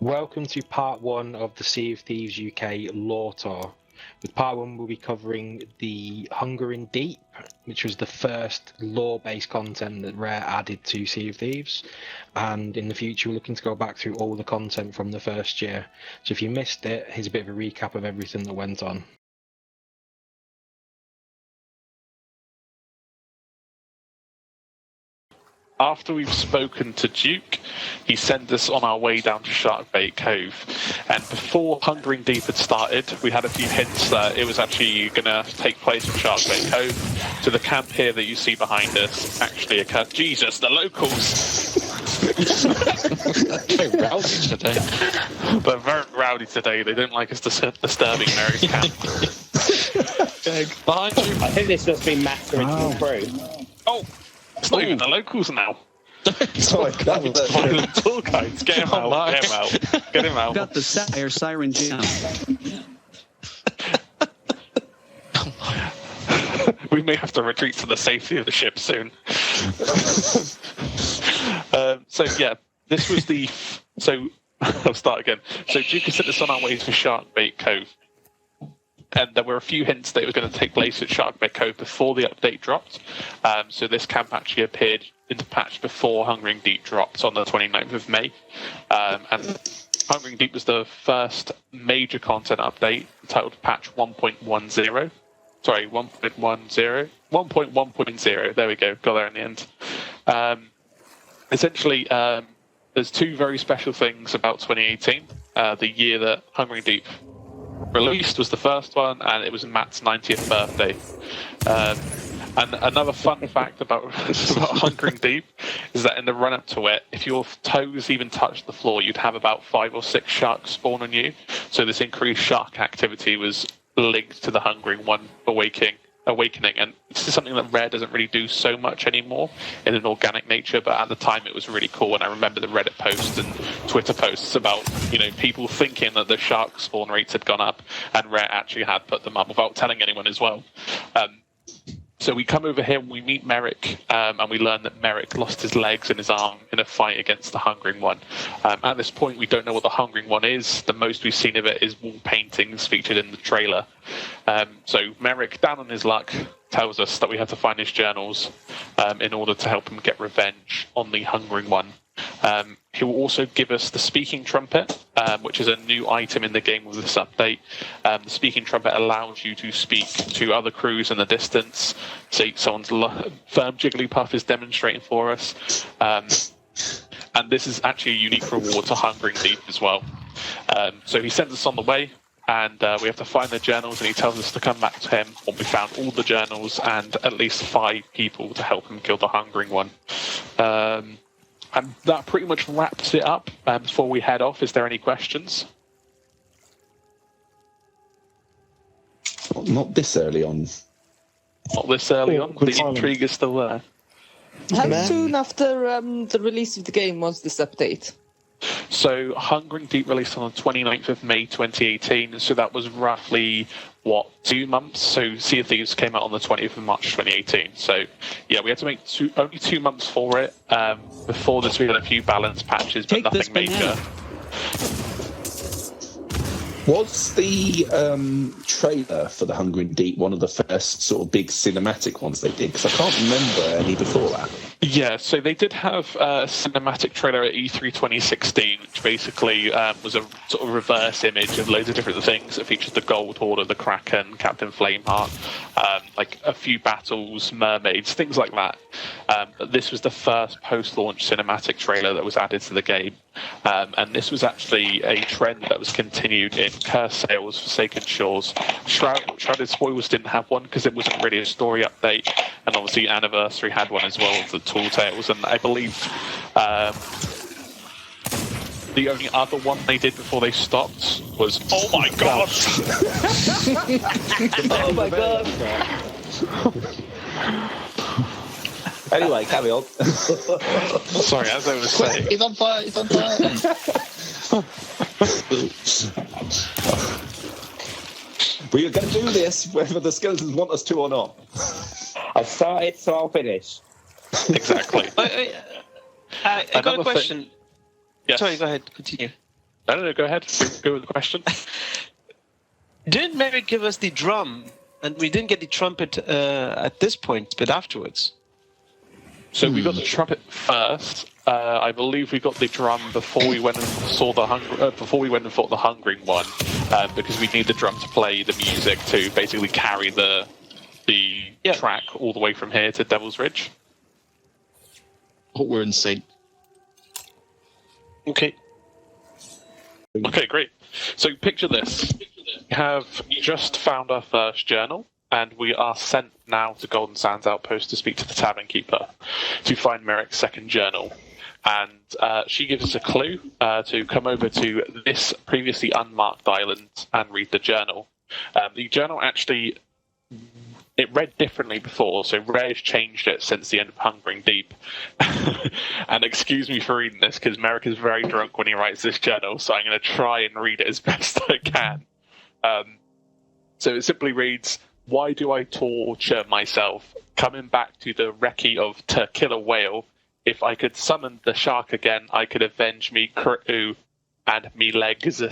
Welcome to part 1 of the Sea of Thieves UK lore tour. With part 1 we'll be covering the Hunger in Deep, which was the first lore-based content that Rare added to Sea of Thieves, and in the future we're looking to go back through all the content from the first year. So if you missed it, here's a bit of a recap of everything that went on. After we've spoken to Duke, he sent us on our way down to Sharkbait Cove. And before Hungering Deep had started, we had a few hints that it was actually going to take place in Sharkbait Cove. So the camp here that you see behind us actually occurred. Jesus, the locals! Very rowdy today. They're very rowdy today. They don't like us disturbing Mary's camp. Behind you. I think this must be massacring through. Oh! It's not even the locals now. Sorry, Violent tour guides. Get him out. Get him out. Get him out. Got the Sapphire Siren Jam. We may have to retreat to the safety of the ship soon. This was the... So, I'll start again. So, Duke has sent us on our way to Sharkbait Cove. And there were a few hints that it was going to take place at Sharkbait Cove before the update dropped. So this camp actually appeared in the patch before Hungering Deep dropped on the 29th of May. And Hungering Deep was the first major content update titled patch 1.10. Sorry, 1.10. 1.1.0. There we go. Got there in the end. Essentially, there's two very special things about 2018. The year that Hungering Deep released was the first one, and it was Matt's 90th birthday. And another fun fact about Hungering Deep is that in the run-up to it, if your toes even touched the floor, you'd have about 5 or 6 sharks spawn on you. So this increased shark activity was linked to the Hungering One awakening. And this is something that Rare doesn't really do so much anymore in an organic nature, but at the time it was really cool. And I remember the Reddit posts and Twitter posts about, people thinking that the shark spawn rates had gone up, and Rare actually had put them up without telling anyone as well. So we come over here and we meet Merrick, and we learn that Merrick lost his legs and his arm in a fight against the Hungering One. At this point, we don't know what the Hungering One is. The most we've seen of it is wall paintings featured in the trailer. So Merrick, down on his luck, tells us that we have to find his journals in order to help him get revenge on the Hungering One. He will also give us the speaking trumpet, which is a new item in the game with this update. The speaking trumpet allows you to speak to other crews in the distance. See, someone's firm Jigglypuff is demonstrating for us. And this is actually a unique reward to Hungering Deep as well. So he sends us on the way, and we have to find the journals, and he tells us to come back to him when we found all the journals and at least 5 people to help him kill the Hungering One. And that pretty much wraps it up. Before we head off, is there any questions? Not this early on. Not this early on. The intrigue is still there. How soon after the release of the game was this update? So Hungering Deep released on the 29th of May 2018, so that was roughly, 2 months? So Sea of Thieves came out on the 20th of March 2018. So, yeah, we had to make only 2 months for it. Before this, we had a few balance patches, but nothing major. Was the trailer for the Hungering Deep one of the first sort of big cinematic ones they did? Because I can't remember any before that. Yeah, so they did have a cinematic trailer at E3 2016, which basically was a sort of reverse image of loads of different things. It featured the Gold Hoarder, the Kraken, Captain Flameheart, like a few battles, mermaids, things like that. But this was the first post-launch cinematic trailer that was added to the game. And this was actually a trend that was continued in Cursed Sails, Forsaken Shores. Shrouded Spoils didn't have one because it wasn't really a story update, and obviously Anniversary had one as well, the Tall Tales, and I believe the only other one they did before they stopped was Oh My God! Oh my god! Anyway, carry on. Sorry, as I was saying. He's on fire, he's on fire. We are going to do this whether the skeletons want us to or not. I've started, so I'll finish. Exactly. I got a question. Yes. Sorry, go ahead. Continue. No, go ahead. Go with the question. Didn't Merrick give us the drum? And we didn't get the trumpet at this point, but afterwards. So we got the trumpet first. I believe we got the drum before we went and saw the before we went and fought the Hungering one, because we need the drum to play the music to basically carry the track all the way from here to Devil's Ridge. Oh, we're insane. Okay. Okay, great. So picture this. We have just found our first journal, and we are sent now to Golden Sands Outpost to speak to the Tavern Keeper to find Merrick's second journal. And she gives us a clue to come over to this previously unmarked island and read the journal. The journal actually, it read differently before, so Ray's changed it since the end of Hungering Deep. And excuse me for reading this, because Merrick is very drunk when he writes this journal, so I'm going to try and read it as best I can. So it simply reads, "Why do I torture myself? Coming back to the recce of To Kill a Whale. If I could summon the shark again, I could avenge me crew and me legs.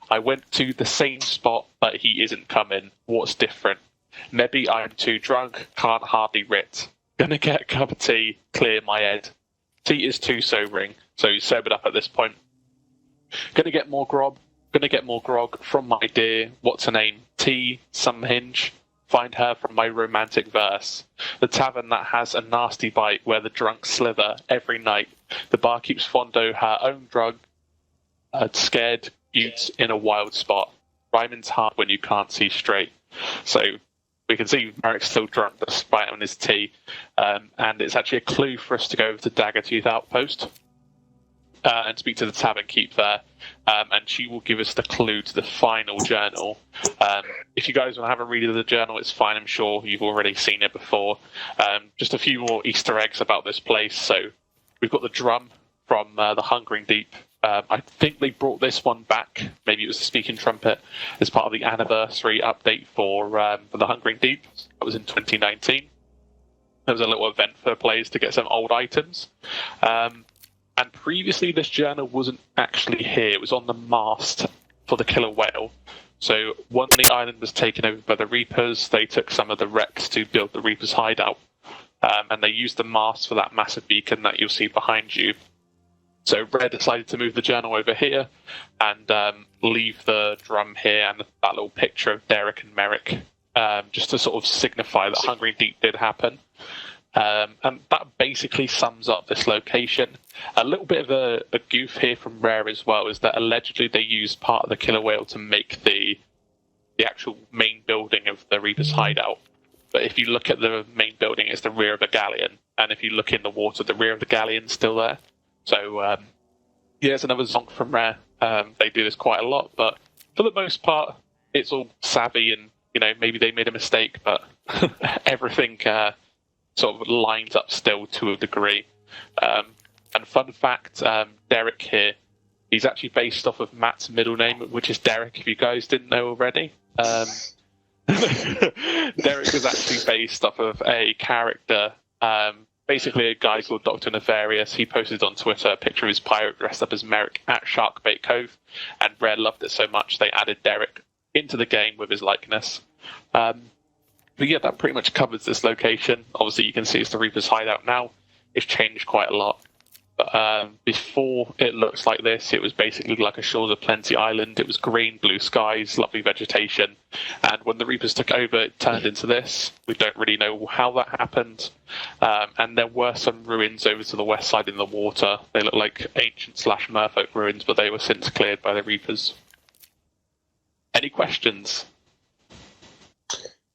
I went to the same spot, but he isn't coming. What's different? Maybe I'm too drunk, can't hardly writ. Gonna get a cup of tea, clear my head. Tea is too sobering," so he's sobered up at this point. Gonna get more grog from my dear, what's her name? Tea, some hinge. Find her from my romantic verse. The tavern that has a nasty bite where the drunks slither every night. The bar keeps fondo her own drug. A scared butte in a wild spot. Rhyming's hard when you can't see straight. So we can see Merrick's still drunk despite having his tea. And it's actually a clue for us to go over to Daggertooth Outpost and speak to the tavern keep there. And she will give us the clue to the final journal. If you guys want to have a read of the journal, it's fine. I'm sure you've already seen it before. Just a few more Easter eggs about this place. So we've got the drum from the Hungering Deep. I think they brought this one back. Maybe it was the speaking trumpet as part of the anniversary update for the Hungering Deep. That was in 2019. There was a little event for players to get some old items. And previously, this journal wasn't actually here. It was on the mast for the killer whale. So when the island was taken over by the Reapers, they took some of the wrecks to build the Reapers' hideout. And they used the mast for that massive beacon that you'll see behind you. So Red decided to move the journal over here and leave the drum here and that little picture of Derek and Merrick, just to sort of signify that Hungry Deep did happen. And that basically sums up this location. A little bit of a goof here from Rare as well is that allegedly they used part of the killer whale to make the actual main building of the Reaper's hideout. But if you look at the main building, it's the rear of a galleon. And if you look in the water, the rear of the galleon's still there. So, it's another zonk from Rare. They do this quite a lot, but for the most part, it's all savvy and, maybe they made a mistake, but everything sort of lines up still to a degree. And fun fact, Derek here, he's actually based off of Matt's middle name, which is Derek, if you guys didn't know already. Derek was actually based off of a character, basically a guy called Dr. Nefarious. He posted on Twitter a picture of his pirate dressed up as Merrick at Sharkbait Cove, and Rare loved it so much they added Derek into the game with his likeness. But yeah, that pretty much covers this location. Obviously, you can see it's the Reaper's hideout now. It's changed quite a lot. But before it looks like this, it was basically like a Shores of Plenty island. It was green, blue skies, lovely vegetation. And when the Reapers took over, it turned into this. We don't really know how that happened. And there were some ruins over to the west side in the water. They look like ancient / merfolk ruins, but they were since cleared by the Reapers. Any questions?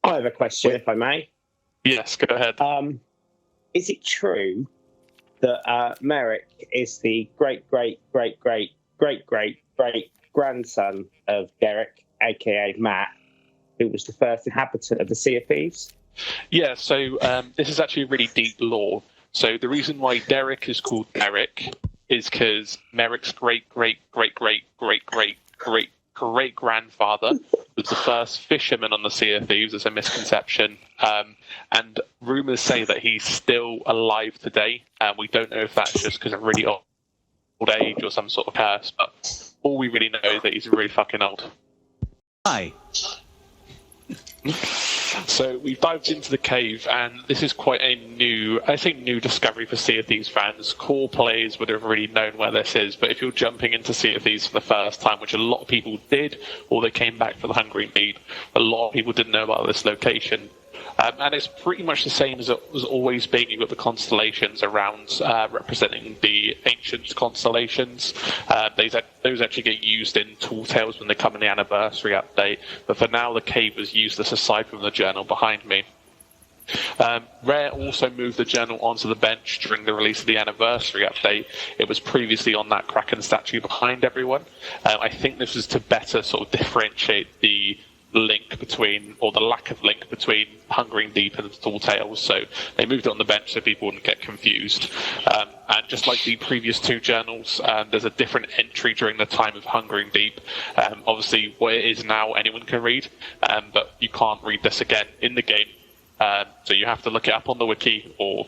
I have a question, if I may. Yes, go ahead. Is it true that Merrick is the great grandson of Derek, aka Matt, who was the first inhabitant of the Sea of Thieves? Yeah, so this is actually a really deep lore. So the reason why Derek is called Derek is because Merrick's great grandfather was the first fisherman on the Sea of Thieves. As a misconception, and rumors say that he's still alive today. We don't know if that's just because of really old age or some sort of curse, but all we really know is that he's really fucking old. Hi. So we've dived into the cave, and this is quite a new discovery for Sea of Thieves fans. Core players would have already known where this is, but if you're jumping into Sea of Thieves for the first time, which a lot of people did, or they came back for the Hungry Need, a lot of people didn't know about this location. And it's pretty much the same as it was always been. You've got the constellations around representing the ancient constellations. Those actually get used in Tall Tales when they come in the anniversary update. But for now, the cave was useless aside from the journal behind me. Rare also moved the journal onto the bench during the release of the anniversary update. It was previously on that Kraken statue behind everyone. I think this was to better sort of differentiate the link between, or the lack of link between, Hungering Deep and Tall Tales, so they moved it on the bench so people wouldn't get confused. And just like the previous two journals, there's a different entry during the time of Hungering Deep. Obviously, what it is now, anyone can read, but you can't read this again in the game. So you have to look it up on the wiki, or,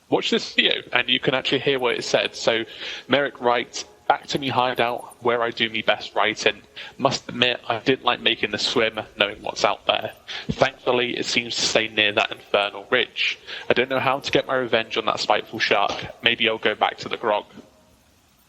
watch this video, and you can actually hear what it said. So Merrick writes, "Back to me hideout, where I do me best writing. Must admit, I didn't like making the swim, knowing what's out there. Thankfully, it seems to stay near that infernal ridge. I don't know how to get my revenge on that spiteful shark. Maybe I'll go back to the grog.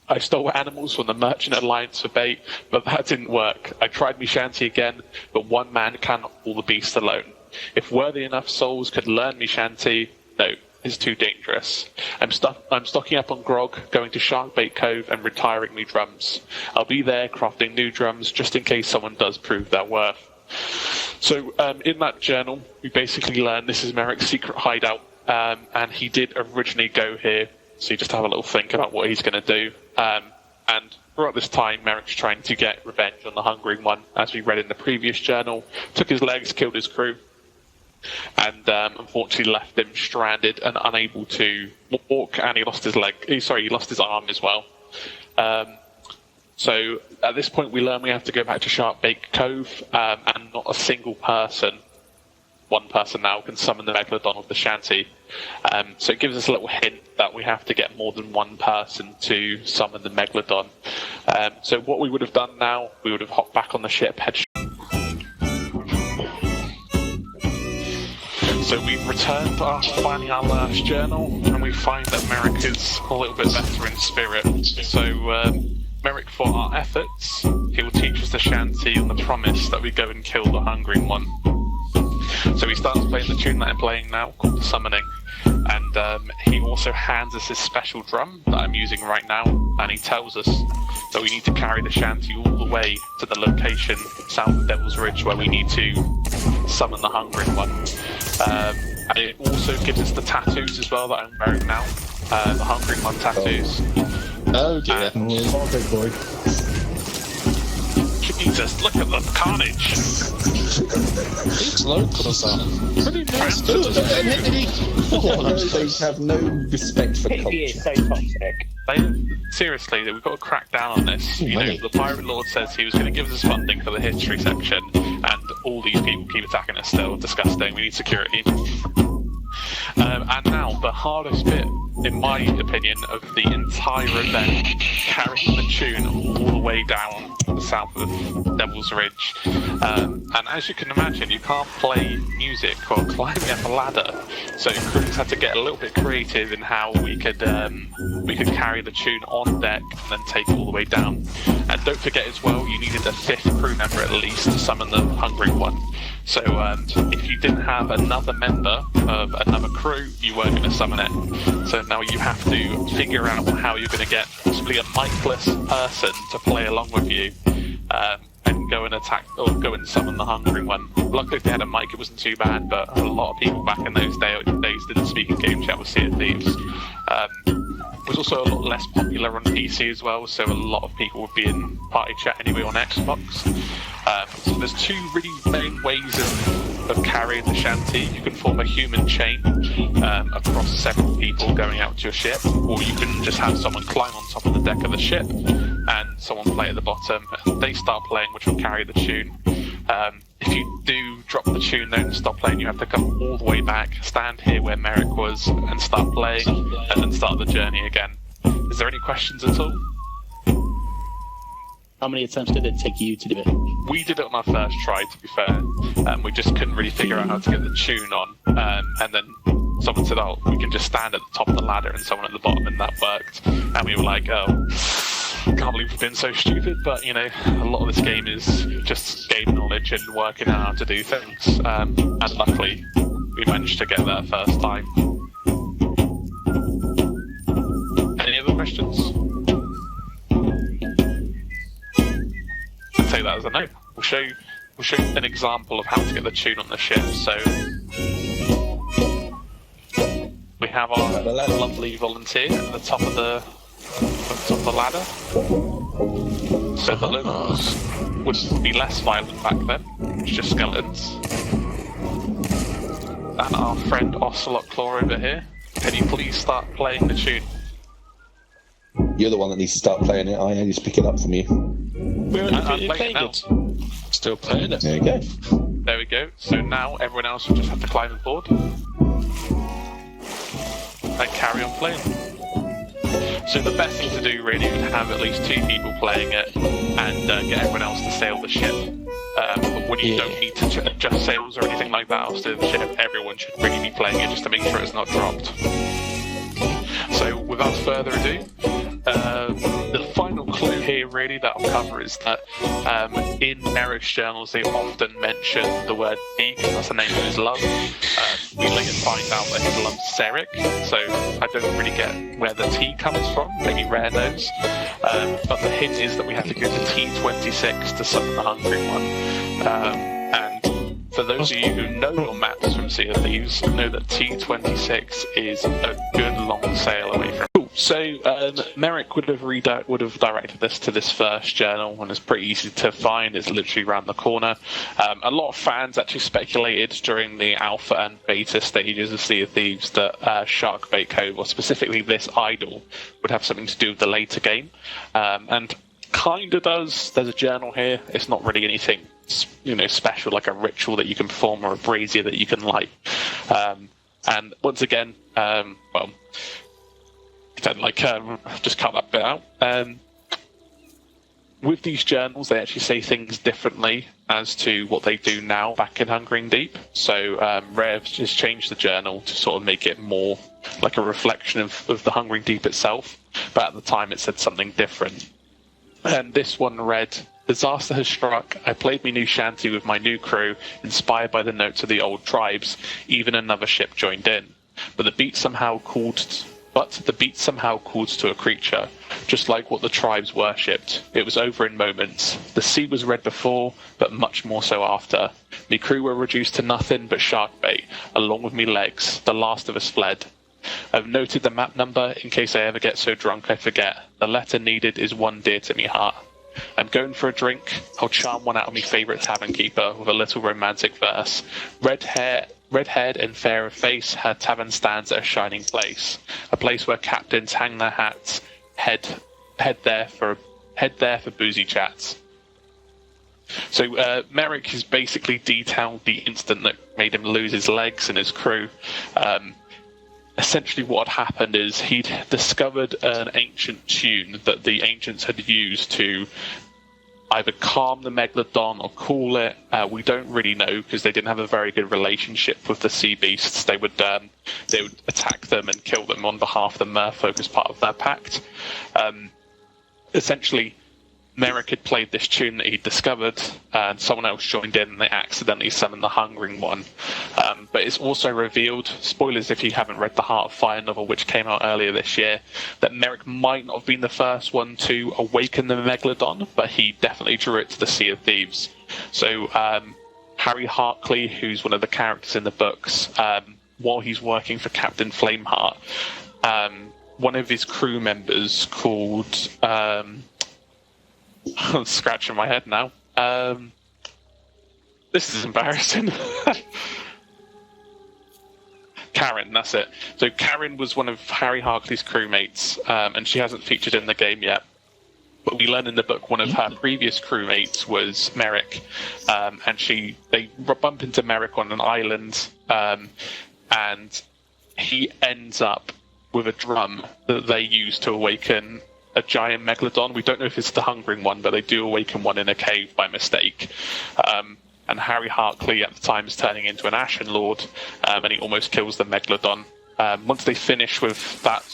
I stole animals from the Merchant Alliance for bait, but that didn't work. I tried me shanty again, but one man cannot pull the beast alone. If worthy enough souls could learn me shanty, no, is too dangerous. I'm stocking up on grog, going to Sharkbait Cove and retiring me drums. I'll be there crafting new drums just in case someone does prove their worth." So in that journal, we basically learn this is Merrick's secret hideout, and he did originally go here, so you just have a little think about what he's going to do. And throughout this time, Merrick's trying to get revenge on the Hungering One, as we read in the previous journal, took his legs, killed his crew, and unfortunately left him stranded and unable to walk, and he lost his leg. He lost his arm as well. So at this point, we learn we have to go back to Sharkbait Cove, and not a single person, one person now, can summon the Megalodon of the Shanty. So it gives us a little hint that we have to get more than one person to summon the Megalodon. So what we would have done now, we would have hopped back on the ship, So we've returned after finding our last journal, and we find that Merrick is a little bit better in spirit. So Merrick, for our efforts, he will teach us the shanty on the promise that we go and kill the Hungering One. So he starts playing the tune that I'm playing now, called The Summoning, and he also hands us his special drum that I'm using right now, and he tells us that we need to carry the shanty all the way to the location south of Devil's Ridge where we need to summon the Hungering One. And it also gives us the tattoos as well that I'm wearing now, the Hungering One tattoos. Oh dear. Oh, big boy. Jesus, look at the carnage! These locals are pretty nice. They have no respect for Piggy is culture. so toxic. Seriously, we've got to crack down on this. The Pirate Lord says he was going to give us funding for the history section, and all these people keep attacking us still. Disgusting. We need security. And now, the hardest bit, in my opinion, of the entire event, carrying the tune all the way down the south of Devil's Ridge. And as you can imagine, you can't play music or climbing up a ladder, so crews had to get a little bit creative in how we could carry the tune on deck and then take it all the way down. And don't forget as well, you needed a fifth crew member at least to summon the Hungering One. So if you didn't have another member of another crew, you weren't going to summon it. So now you have to figure out how you're going to get possibly a mic-less person to play along with you, and go and attack or go and summon the Hungering One. Luckily, if they had a mic, it wasn't too bad. But a lot of people back in those days didn't speak in game chat with Sea of Thieves. It was also a lot less popular on PC as well, so a lot of people would be in party chat anyway on Xbox. So there's two really main ways of carrying the shanty. You can form a human chain across several people going out to your ship, or you can just have someone climb on top of the deck of the ship and someone play at the bottom. They start playing, which will carry the tune. If you do drop the tune though and stop playing, you have to come all the way back, stand here where Merrick was, and start playing, and then start the journey again. Is there any questions at all? How many attempts did it take you to do it? We did it on our first try, to be fair. We just couldn't really figure out how to get the tune on. And then someone said, oh, we can just stand at the top of the ladder and someone at the bottom, and that worked. And we were like, oh, can't believe we've been so stupid. But, you know, a lot of this game is just game knowledge and working out how to do things. And luckily, we managed to get there first time. Any other questions? I'd say that as a no. We'll show you an example of how to get the tune on the ship. So we have our lovely volunteer at the top of the ladder. So the locals would be less violent back then. It's just skeletons. And our friend Ocelot Claw over here. Can you please start playing the tune? You're the one that needs to start playing it. I just pick it up from you. We're playing it. Still playing it. There you go. There we go. So now everyone else will just have to climb aboard and carry on playing. So the best thing to do really would have at least 2 people playing it and get everyone else to sail the ship. But when you don't need to adjust sails or anything like that or steer the ship, everyone should really be playing it just to make sure it's not dropped. So without further ado, the final clue here really that I'll cover is that in Merrick's journals they often mention the word T, because that's the name of his love. We later find out that his love's Seric, so I don't really get where the T comes from, maybe Rare knows. But the hint is that we have to go to T26 to summon the Hungry One. And for those of you who know your maps from Sea of Thieves, know that T26 is a good long sail away from. Cool. So Merrick would have directed this to this first journal, and it's pretty easy to find. It's literally around the corner. A lot of fans actually speculated during the alpha and beta stages of Sea of Thieves that Sharkbait Cove, or specifically this idol, would have something to do with the later game, and kind of does. There's a journal here. It's not really anything, you know, special like a ritual that you can perform or a brazier that you can light. And once again, well, just cut that bit out. With these journals, they actually say things differently as to what they do now back in Hungering Deep. So Rare has just changed the journal to sort of make it more like a reflection of the Hungering Deep itself. But at the time, it said something different. And this one read, "Disaster has struck. I played my new shanty with my new crew, inspired by the notes of the old tribes. Even another ship joined in. But the beat somehow called to a creature, just like what the tribes worshipped. It was over in moments. The sea was red before, but much more so after. Me crew were reduced to nothing but shark bait, along with me legs. The last of us fled. I've noted the map number in case I ever get so drunk I forget. The letter needed is one dear to me heart. I'm going for a drink. I'll charm one out of my favourite tavern keeper with a little romantic verse. Red-haired and fair of face, her tavern stands at a shining place. A place where captains hang their hats. Head there for boozy chats." So Merrick has basically detailed the incident that made him lose his legs and his crew. Essentially what had happened is he'd discovered an ancient tune that the ancients had used to either calm the Megalodon or cool it. We don't really know, because they didn't have a very good relationship with the sea beasts. They would attack them and kill them on behalf of the merfolk as part of their pact. Essentially, Merrick had played this tune that he'd discovered, and someone else joined in, and they accidentally summoned the Hungering One. But it's also revealed, spoilers if you haven't read the Heart of Fire novel, which came out earlier this year, that Merrick might not have been the first one to awaken the Megalodon, but he definitely drew it to the Sea of Thieves. So Harry Hartley, who's one of the characters in the books, while he's working for Captain Flameheart, one of his crew members called... I'm scratching my head now. This is embarrassing. Karen, that's it. So Karen was one of Harry Hartley's crewmates, and she hasn't featured in the game yet. But we learn in the book one of her previous crewmates was Merrick, and they bump into Merrick on an island, and he ends up with a drum that they use to awaken a giant megalodon. We don't know if it's the hungering one, but they do awaken one in a cave by mistake. And Harry Hartley at the time is turning into an Ashen Lord, and he almost kills the megalodon. Once they finish with that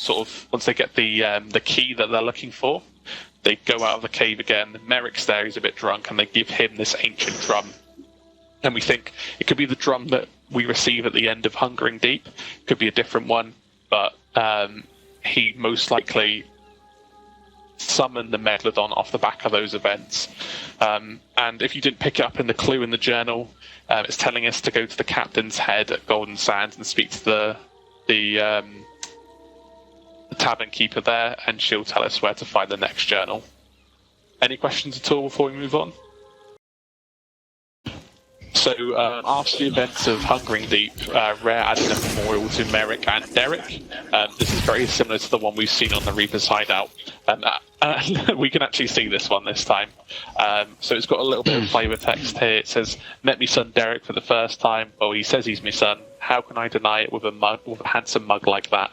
once they get the key that they're looking for, they go out of the cave again. Merrick's there, he's a bit drunk, and they give him this ancient drum. And we think it could be the drum that we receive at the end of Hungering Deep. It could be a different one, but he most likely summoned the megalodon off the back of those events. And if you didn't pick it up in the clue in the journal, it's telling us to go to the captain's head at Golden Sands and speak to the tavern keeper there, and she'll tell us where to find the next journal. Any questions at all before we move on? So after the events of Hungering Deep, Rare added a memorial to Merrick and Derek. This is very similar to the one we've seen on the Reaper's Hideout. We can actually see this one this time. So it's got a little bit of flavour text here. It says, "Met me son Derek for the first time. Oh, he says he's my son. How can I deny it with a handsome mug like that?"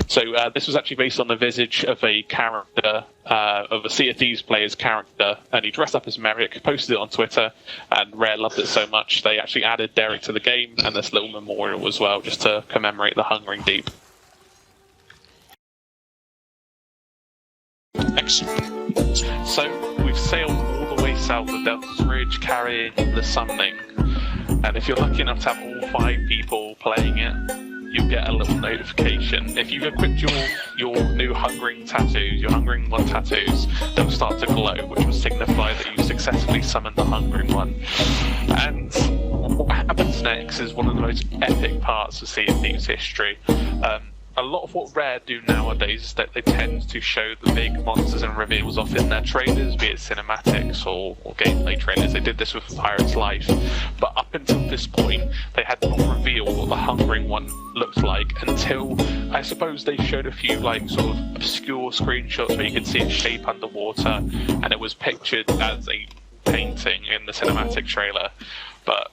So this was actually based on the visage of a character, of a Sea of Thieves player's character, and he dressed up as Merrick, posted it on Twitter, and Rare loved it so much they actually added Derek to the game and this little memorial as well, just to commemorate the Hungering Deep. Excellent. So we've sailed all the way south of Delta's Ridge carrying the Summoning, and if you're lucky enough to have all 5 people playing it, you'll get a little notification. If you've equipped your new Hungering tattoos, your Hungering 1 tattoos, they'll start to glow, which will signify that you've successfully summoned the Hungering 1. And what happens next is one of the most epic parts of Sea of Thieves history. A lot of what Rare do nowadays is that they tend to show the big monsters and reveals off in their trailers, be it cinematics or gameplay trailers. They did this with Pirate's Life, but up until this point, they had not revealed what the Hungering One looked like until, I suppose, they showed a few sort of obscure screenshots where you could see its shape underwater, and it was pictured as a painting in the cinematic trailer. But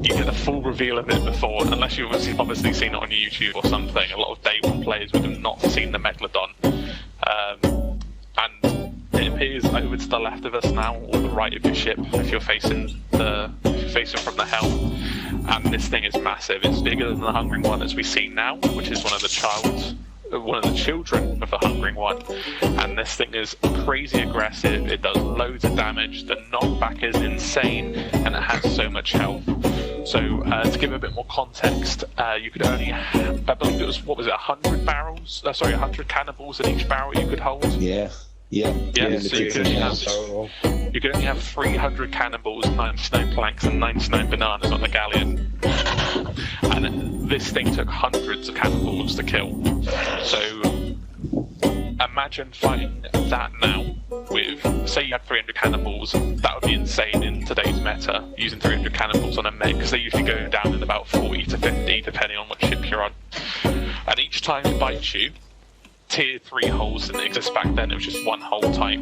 you get a full reveal of it before, unless you've obviously seen it on YouTube or something. A lot of day one players would have not seen the Megalodon. And it appears over to the left of us now, or the right of your ship, if you're facing from the helm. And this thing is massive. It's bigger than the Hungering One as we see now, which is one of the children of the Hungering One. And this thing is crazy aggressive. It does loads of damage. The knockback is insane, and it has so much health. So to give a bit more context, you could only have, I believe it was, 100 barrels? 100 cannonballs in each barrel you could hold. Yeah. So you could only have 300 cannonballs, 99 planks, and 99 bananas on the galleon. And this thing took hundreds of cannonballs to kill. So imagine fighting that now with, say you had 300 cannonballs. That would be insane in today's meta, using 300 cannonballs on a meg, because they usually go down in about 40 to 50, depending on what ship you're on. And each time it bites you, Tier 3 holes didn't exist back then, it was just one hull type.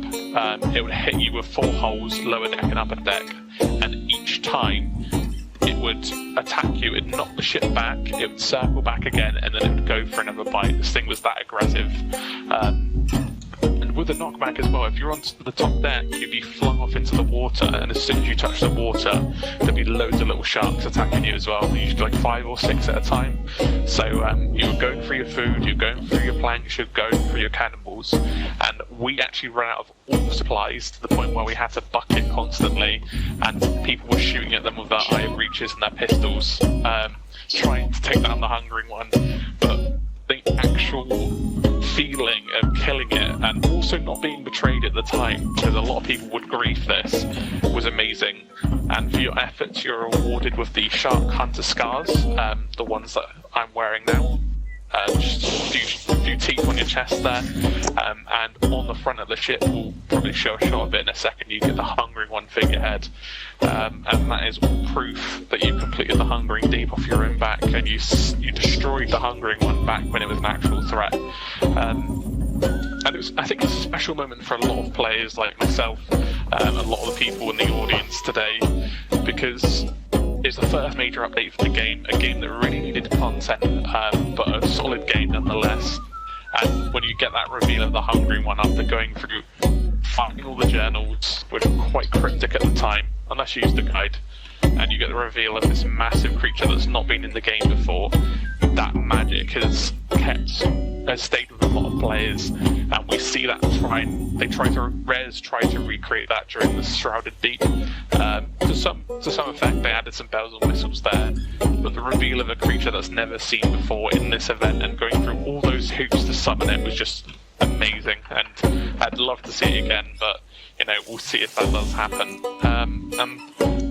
It would hit you with 4 holes, lower deck and upper deck, and each time it would attack you, it'd knock the ship back, it would circle back again, and then it would go for another bite. This thing was that aggressive. And with the knockback as well, if you're on the top deck, you'd be flung off into the water, and as soon as you touch the water, there'd be loads of little sharks attacking you as well, usually 5 or 6 at a time. So you were going for your food, you're going through your planks, you're going through your cannonballs, and we actually ran out of all supplies to the point where we had to bucket constantly, and people were shooting at them with their iron breaches and their pistols, trying to take down the Hungering One. But the actual feeling of killing it, and also not being betrayed at the time, because a lot of people would grief this, was amazing. And for your efforts, you're awarded with the Shark Hunter scars, the ones that I'm wearing now. Just a few teeth on your chest there, and on the front of the ship, we'll probably show a shot of it in a second, you get the Hungering One figurehead, and that is proof that you completed the Hungering Deep off your own back, and you destroyed the Hungering One back when it was an actual threat. And I think it's a special moment for a lot of players like myself, a lot of the people in the audience today, because it's the first major update for the game, a game that really needed content, but a solid game nonetheless. And when you get that reveal of the Hungering one after going through finding all the journals, which were quite cryptic at the time, unless you used the guide, and you get the reveal of this massive creature that's not been in the game before, that magic has stayed with a lot of players, and we see that Rares try to recreate that during the Shrouded Deep. To some effect, they added some bells and whistles there, but the reveal of a creature that's never seen before in this event and going through all those hoops to summon it was just amazing, and I'd love to see it again, but we'll see if that does happen. And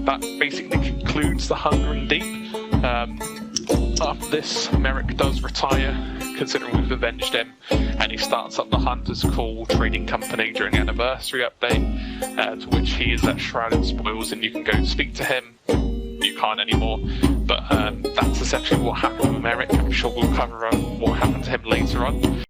that basically concludes the Hungering Deep. After this, Merrick does retire, considering we've avenged him, and he starts up the Hunter's Call trading company during the anniversary update, to which he is at Shrouded Spoils, and you can go speak to him. You can't anymore, but that's essentially what happened with Merrick. I'm sure we'll cover what happened to him later on.